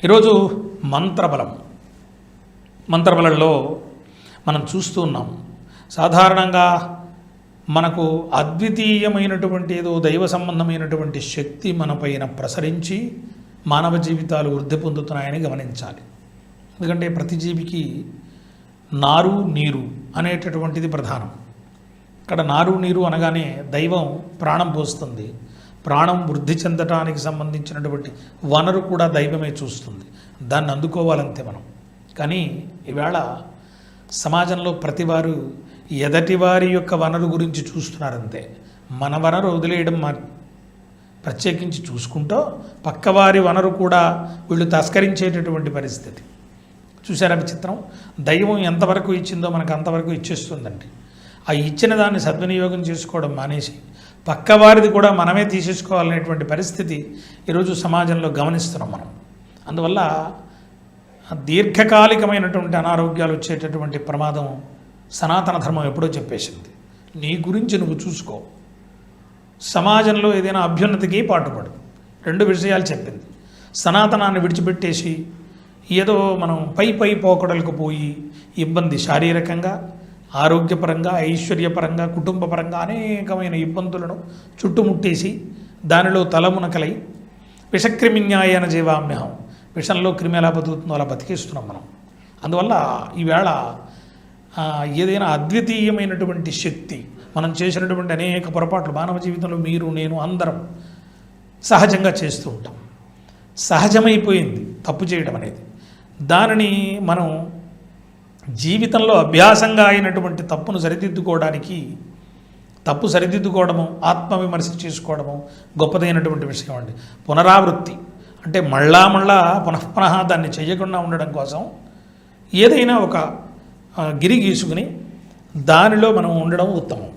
ఈరోజు మంత్రబలంలో మనం చూస్తూ ఉన్నాం. సాధారణంగా మనకు అద్వితీయమైనటువంటి ఏదో దైవ సంబంధమైనటువంటి శక్తి మనపైన ప్రసరించి మానవ జీవితాలు వృద్ధి పొందుతున్నాయని గమనించాలి. ఎందుకంటే ప్రతి జీవికి నారు నీరు అనేటటువంటిది ప్రధానం. ఇక్కడ నారు నీరు అనగానే దైవం ప్రాణం పోస్తుంది. ప్రాణం వృద్ధి చెందటానికి సంబంధించినటువంటి వనరు కూడా దైవమే చూస్తుంది. దాన్ని అందుకోవాలంతే మనం. కానీ ఈవేళ సమాజంలో ప్రతివారు ఎదటివారి యొక్క వనరు గురించి చూస్తున్నారంతే. మన వనరు వదిలేయడం ప్రత్యేకించి చూసుకుంటూ పక్కవారి వనరు కూడా వీళ్ళు తస్కరించేటటువంటి పరిస్థితి. చూసారా విచిత్రం? దైవం ఎంతవరకు ఇచ్చిందో మనకు అంతవరకు ఇచ్చేస్తుందండి. ఆ ఇచ్చిన దాన్ని సద్వినియోగం చేసుకోవడం మానేసి పక్కవారిది కూడా మనమే తీసేసుకోవాలనేటువంటి పరిస్థితి ఈరోజు సమాజంలో గమనిస్తున్నాం మనం. అందువల్ల దీర్ఘకాలికమైనటువంటి అనారోగ్యాలు వచ్చేటటువంటి ప్రమాదం సనాతన ధర్మం ఎప్పుడో చెప్పేసింది. నీ గురించి నువ్వు చూసుకో, సమాజంలో ఏదైనా అభ్యున్నతికి పాటుపడు. రెండు విషయాలు చెప్పింది. సనాతనాన్ని విడిచిపెట్టేసి ఏదో మనం పై పోకడలకు పోయి ఇబ్బంది, శారీరకంగా, ఆరోగ్యపరంగా, ఐశ్వర్యపరంగా, కుటుంబపరంగా అనేకమైన ఇబ్బందులను చుట్టుముట్టేసి దానిలో తలమునకలై విషక్రిమిన్యాయన జీవామ్యహం, విషంలో క్రిమి ఎలా బతుకుతుందో అలా బతికేస్తున్నాం మనం. అందువల్ల ఈవేళ ఏదైనా అద్వితీయమైనటువంటి శక్తి మనం చేసినటువంటి అనేక పొరపాట్లు మానవ జీవితంలో మీరు నేను అందరం సహజంగా చేస్తూ ఉంటాం. సహజమైపోయింది తప్పు చేయడం అనేది. దానిని మనం జీవితంలో అభ్యాసంగా అయినటువంటి తప్పును సరిదిద్దుకోవడానికి, తప్పు సరిదిద్దుకోవడము, ఆత్మవిమర్శ చేసుకోవడము గొప్పదైనటువంటి విషయం అండి. పునరావృత్తి అంటే మళ్ళా పునఃపునః దాన్ని చేయకుండా ఉండడం కోసం ఏదైనా ఒక గిరి గీసుకుని దానిలో మనం ఉండడం ఉత్తమం.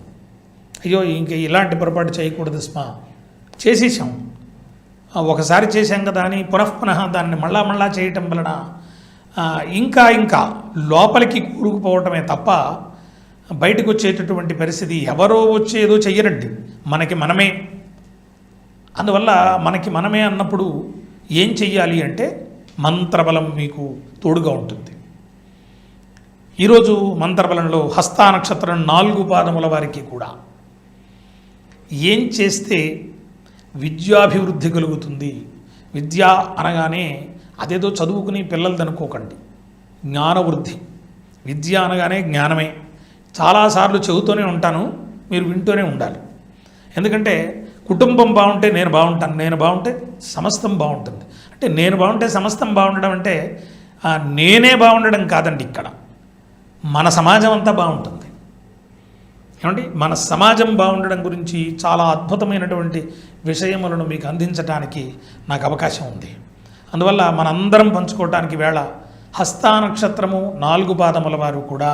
అయ్యో ఇంక ఇలాంటి పొరపాటు చేయకూడదు స్మా, చేసేసాం, ఒకసారి చేసాం కదా అని పునఃపునః దాన్ని మళ్ళా చేయటం వలన ఇంకా లోపలికి కూరుకుపోవటమే తప్ప బయటకు వచ్చేటటువంటి పరిస్థితి ఎవరో వచ్చేదో చెయ్యరండి, మనకి మనమే. అందువల్ల మనకి మనమే అన్నప్పుడు ఏం చెయ్యాలి అంటే మంత్రబలం మీకు తోడుగా ఉంటుంది. ఈరోజు మంత్రబలంలో హస్తా నక్షత్రం 4 పాదముల వారికి కూడా ఏం చేస్తే విద్యాభివృద్ధి కలుగుతుంది. విద్య అనగానే అదేదో చదువుకుని పిల్లలది అనుకోకండి. జ్ఞానవృద్ధి. విద్య అనగానే జ్ఞానమే. చాలాసార్లు చెబుతూనే ఉంటాను, మీరు వింటూనే ఉండాలి. ఎందుకంటే కుటుంబం బాగుంటే నేను బాగుంటాను, నేను బాగుంటే సమస్తం బాగుంటుంది. అంటే నేను బాగుంటే సమస్తం బాగుండడం అంటే నేనే బాగుండడం కాదండి. ఇక్కడ మన సమాజం అంతా బాగుంటుంది. ఏమండి, మన సమాజం బాగుండడం గురించి చాలా అద్భుతమైనటువంటి విషయములను మీకు అందించడానికి నాకు అవకాశం ఉంది. అందువల్ల మనందరం పంచుకోవటానికి వేళ హస్తా నక్షత్రము 4 పాదముల వారు కూడా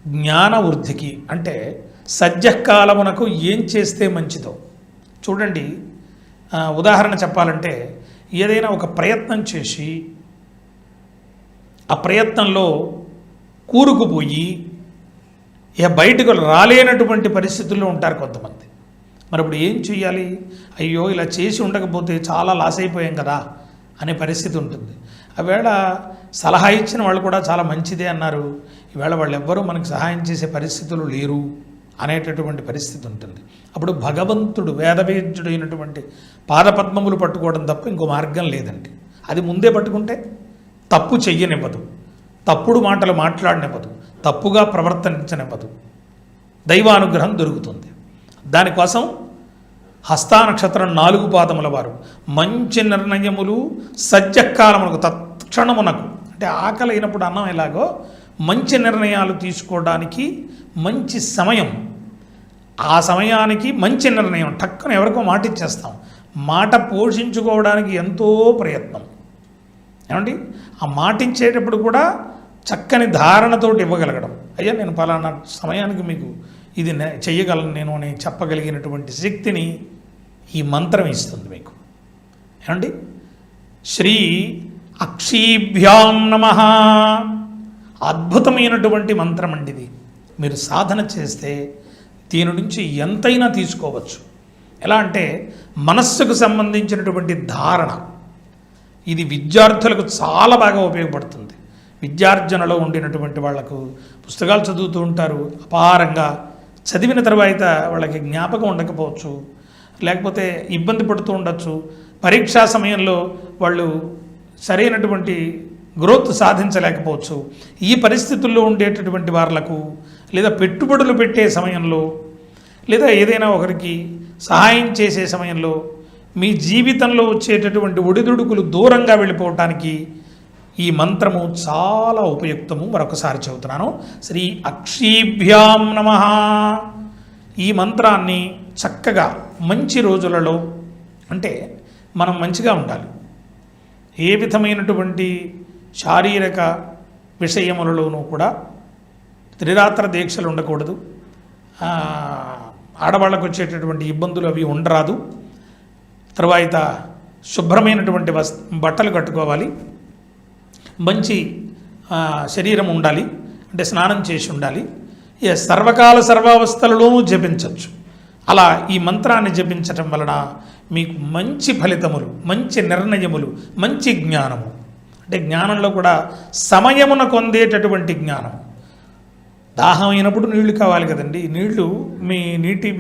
జ్ఞానవృద్ధికి అంటే సద్యకాలమునకు ఏం చేస్తే మంచిదో చూడండి. ఉదాహరణ చెప్పాలంటే ఏదైనా ఒక ప్రయత్నం చేసి ఆ ప్రయత్నంలో కూరుకుపోయి బయటకు రాలేనటువంటి పరిస్థితుల్లో ఉంటారు కొంతమంది. మరి ఇప్పుడు ఏం చేయాలి? అయ్యో ఇలా చేసి ఉండకపోతే చాలా లాస్ అయిపోయాం కదా అనే పరిస్థితి ఉంటుంది. ఆవేళ సలహా ఇచ్చిన వాళ్ళు కూడా చాలా మంచిదే అన్నారు, ఈవేళ వాళ్ళు ఎవ్వరూ మనకు సహాయం చేసే పరిస్థితులు లేరు అనేటటువంటి పరిస్థితి ఉంటుంది. అప్పుడు భగవంతుడు వేదవేద్యుడైనటువంటి పాదపద్మములు పట్టుకోవడం తప్ప ఇంకో మార్గం లేదండి. అది ముందే పట్టుకుంటే తప్పు చెయ్యనివ్వదు, తప్పుడు మాటలు మాట్లాడనివ్వదు, తప్పుగా ప్రవర్తించనివ్వదు, దైవానుగ్రహం దొరుకుతుంది. దానికోసం హస్తా నక్షత్రం 4 పాదముల వారు మంచి నిర్ణయములు సత్యకాలమునకు తత్క్షణమునకు అంటే ఆకలి అయినప్పుడు అన్నం ఎలాగో మంచి నిర్ణయాలు తీసుకోవడానికి మంచి సమయం, ఆ సమయానికి మంచి నిర్ణయం టక్కున ఎవరికో మాట ఇచ్చేస్తాం. మాట పోషించుకోవడానికి ఎంతో ప్రయత్నం. ఏమండి, ఆ మాట ఇచ్చేటప్పుడు కూడా చక్కని ధారణతోటి ఇవ్వగలగడం. అయ్యా నేను పలానా సమయానికి మీకు ఇది చెయ్యగలను నేను అని చెప్పగలిగినటువంటి శక్తిని ఈ మంత్రం ఇస్తుంది మీకు. ఏమండి, శ్రీ అక్షీభ్యాం నమః అద్భుతమైనటువంటి మంత్రం అండి ఇది. మీరు సాధన చేస్తే దీని నుంచి ఎంతైనా తీసుకోవచ్చు. ఎలా అంటే మనస్సుకు సంబంధించినటువంటి ధారణ, ఇది విద్యార్థులకు చాలా బాగా ఉపయోగపడుతుంది. విద్యార్జనలో ఉండినటువంటి వాళ్లకు పుస్తకాలు చదువుతూ ఉంటారు, అపారంగా చదివిన తర్వాత వాళ్ళకి జ్ఞాపకం ఉండకపోవచ్చు, లేకపోతే ఇబ్బంది పడుతూ ఉండొచ్చు. పరీక్షా సమయంలో వాళ్ళు సరైనటువంటి గ్రోత్ సాధించలేకపోవచ్చు. ఈ పరిస్థితుల్లో ఉండేటటువంటి వాళ్ళకు, లేదా పెట్టుబడులు పెట్టే సమయంలో, లేదా ఏదైనా ఒకరికి సహాయం చేసే సమయంలో మీ జీవితంలో వచ్చేటటువంటి ఒడిదుడుకులు దూరంగా వెళ్ళిపోవటానికి ఈ మంత్రము చాలా ఉపయుక్తము. మరొకసారి చెబుతున్నాను. శ్రీ అక్షీభ్యాం నమః. ఈ మంత్రాన్ని చక్కగా మంచి రోజులలో, అంటే మనం మంచిగా ఉండాలి, ఏ విధమైనటువంటి శారీరక విషయములలోనూ కూడా త్రిరాత్ర దీక్షలు ఉండకూడదు, ఆడవాళ్ళకు వచ్చేటటువంటి ఇబ్బందులు అవి ఉండరాదు. తర్వాత శుభ్రమైనటువంటి బట్టలు కట్టుకోవాలి, మంచి శరీరం ఉండాలి, అంటే స్నానం చేసి ఉండాలి. సర్వకాల సర్వావస్థలలోనూ జపించవచ్చు. అలా ఈ మంత్రాన్ని జపించటం వలన మీకు మంచి ఫలితములు, మంచి నిర్ణయములు, మంచి జ్ఞానము, అంటే జ్ఞానంలో కూడా సమయమున పొందేటటువంటి జ్ఞానం. దాహం అయినప్పుడు నీళ్లు కావాలి కదండి. నీళ్లు మీ నీటి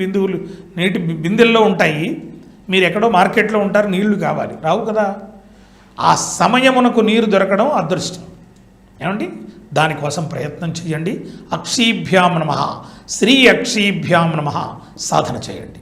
బిందెల్లో ఉంటాయి, మీరు ఎక్కడో మార్కెట్లో ఉంటారు, నీళ్లు కావాలి, రావు కదా. ఆ సమయమునకు నీరు దొరకడం అదృష్టం. ఏమండి, దానికోసం ప్రయత్నం చేయండి. అక్షీభ్యాం నమః, శ్రీ అక్షీభ్యాం నమః సాధన చేయండి.